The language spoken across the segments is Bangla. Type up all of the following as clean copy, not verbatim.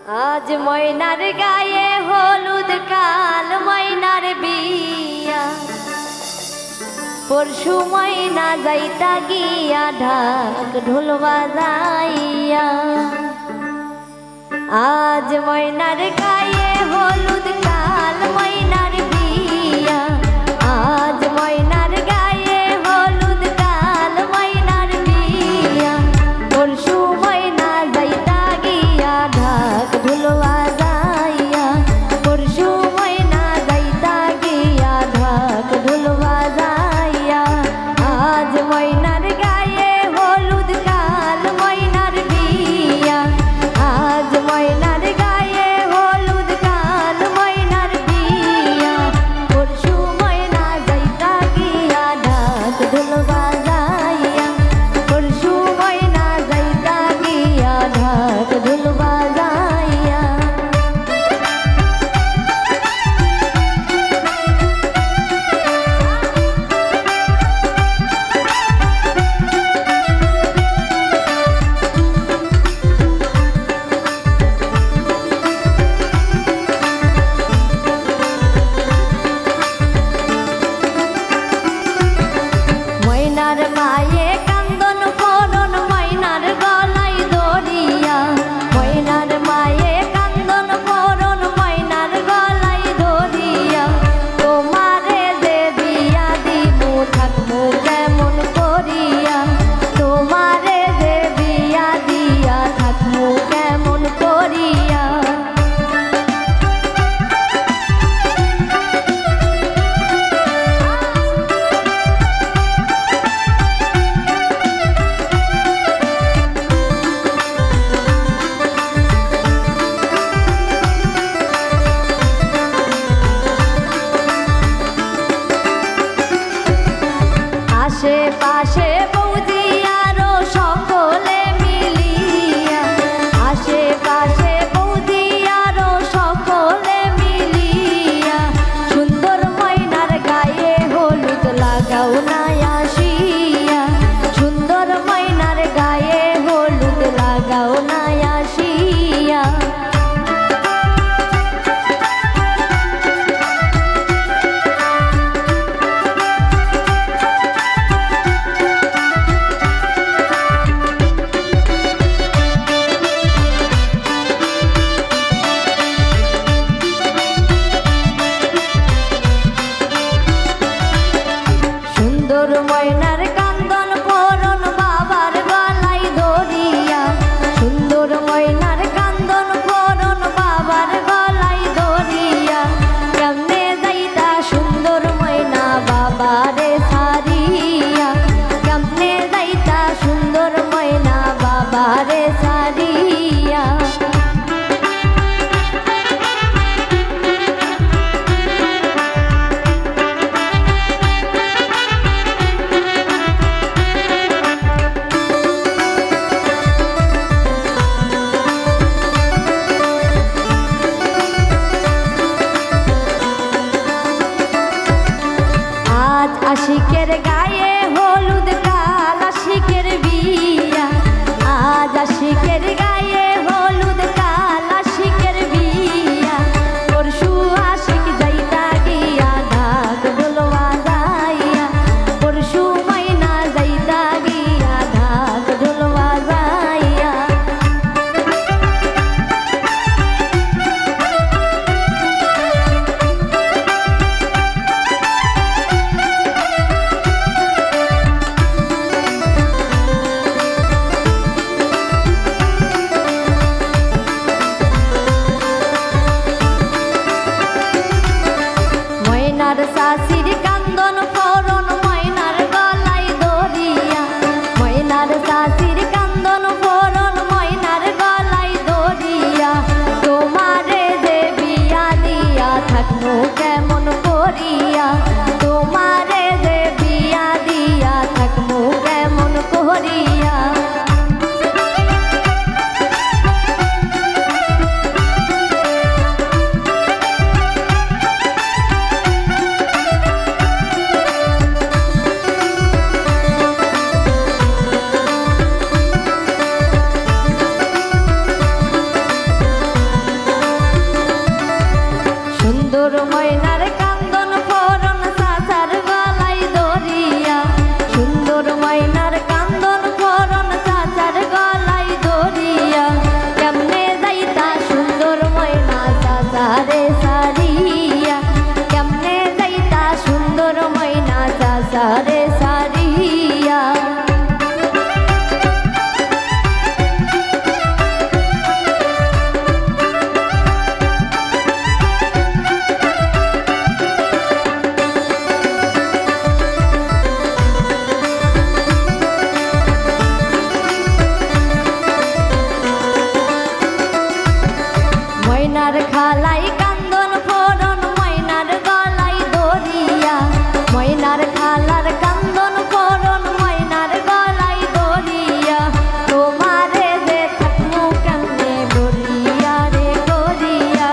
আজ ময়নার গায়ে হলুদ কাল ময়নার বিয়া পরশু ময়না যাইতা গিয়া ঢাক ঢোল বাজাইয়া আজ ময়নার গায়ে হলুদ কাল ময়নার বিয়া আজ ময়নার গায়ে হলুদ কাল ময়নার বিয়া পরশু ময়না যাইতা গিয়া ঢাক ঢোল বাজাইয়া পরশু ময়না যাইতা গিয়া ঢাক ঢোল বাজাইয়া আজ ময়নার গায়ে হলুদ কাল ময়নার বিয়া আজ ময়নার গায়ে হলুদ কাল ময়নার বিয়া পরশু ময়না যাইতা গিয়া ঢাক ঢোল বাজাইয়া পরশু ময়না যাইতা গিয়া ঢাক ঢোল বাজাইয়া ময়নার মায়ে কান্দন করন ময়নার গলাই দরিয়া ময়নার মায়ে কান্দন করন ময়নার গলাই দরিয়া তোমারে যে বিয়া দিমু থাকমু কেমন করিয়া তোমারে যে বিয়া দিয়া থাকমু কেমন করিয়া আশেপাশে বৌদি আরো সকলে মিলিয়া আশেপাশে বৌদি আরো সকলে মিলিয়া সুন্দর ময়নার গায়ে হলুদ লাগাও না আসিয়া সুন্দর ময়নার গায়ে হলুদ লাগাও না আসিয়া সুন্দর ময়নার কান্দন করন বাবার গলাই দরিয়া সুন্দর ময়নার কান্দন করন বাবার গলাই দরিয়া কেমনে যাইতা সুন্দর ময়না বাবারে সারিয়া কেমনে যাইতা সুন্দর ময়না বাবারে সারিয়া আজ আশিকের গায়ে হলুদ কাল আশিকের বিয়া আজ আশিকের গায়ে হলুদ কাল আশিকের বিয়া পরশু আশিক যাইতা গিয়া ঢাক ঢোল বাজাইয়া পরশু ময়না যাইতা গিয়া ঢাক ঢোল বাজাইয়া ময়নার শাশির কান্দন করন ময়নার গলাই দরিয়া ময়নার শাশির কান্দন করন ময়নার গলাই দরিয়া তোমারে যে বিয়া দিয়া থাকমু কেমন করিয়া তোমারে যে বিয়া দিয়া থাকমু কেমন করিয়া ময়নার খালাই কান্দন ফোরন ময়নার গলায় দরিয়া ময়নার খালার কান্দন ফোরন ময়নার গলায় দরিয়া তোমারে যে থাকমু কেমনে বলিয়া রে করিয়া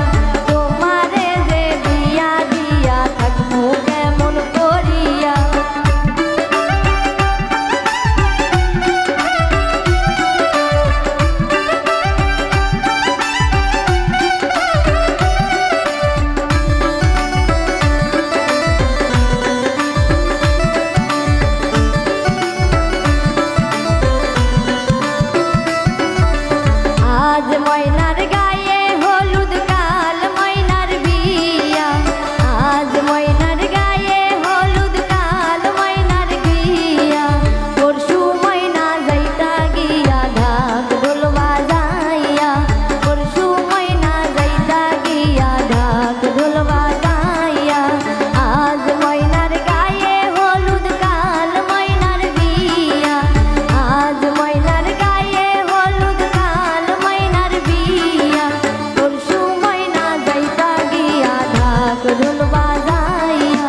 তোমারে যে বিয়া দিয়া থাকমু কেমন করিয়া আজ ময়নার গায়ে হলুদ কাল ময়নার বিয়া আজ ময়নার গায়ে হলুদ কাল ময়নার বিয়া পরশু ময়না যাইতা গিয়া ঢাক ঢোল বাজাইয়া পরশু ময়না যাইতা গিয়া ঢাক ঢোল বাজাইয়া আজ ময়নার গায়ে হলুদ কাল ময়নার বিয়া আজ ময়নার গায়ে হলুদ কাল ময়নার বিয়া পরশু ময়না যাইতা গিয়া ঢাক ঢোল বাজাইয়া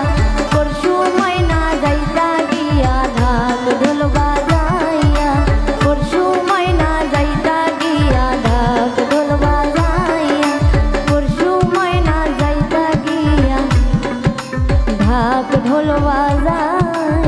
পরশু ময়না যাইতা গিয়া ঢাক ঢোল বাজাইয়া পরশু ময়না যাইতা গিয়া ঢাক ঢোল বাজাইয়া পরশু ময়না যাইতা গিয়া ঢাক ঢোল বাজাইয়া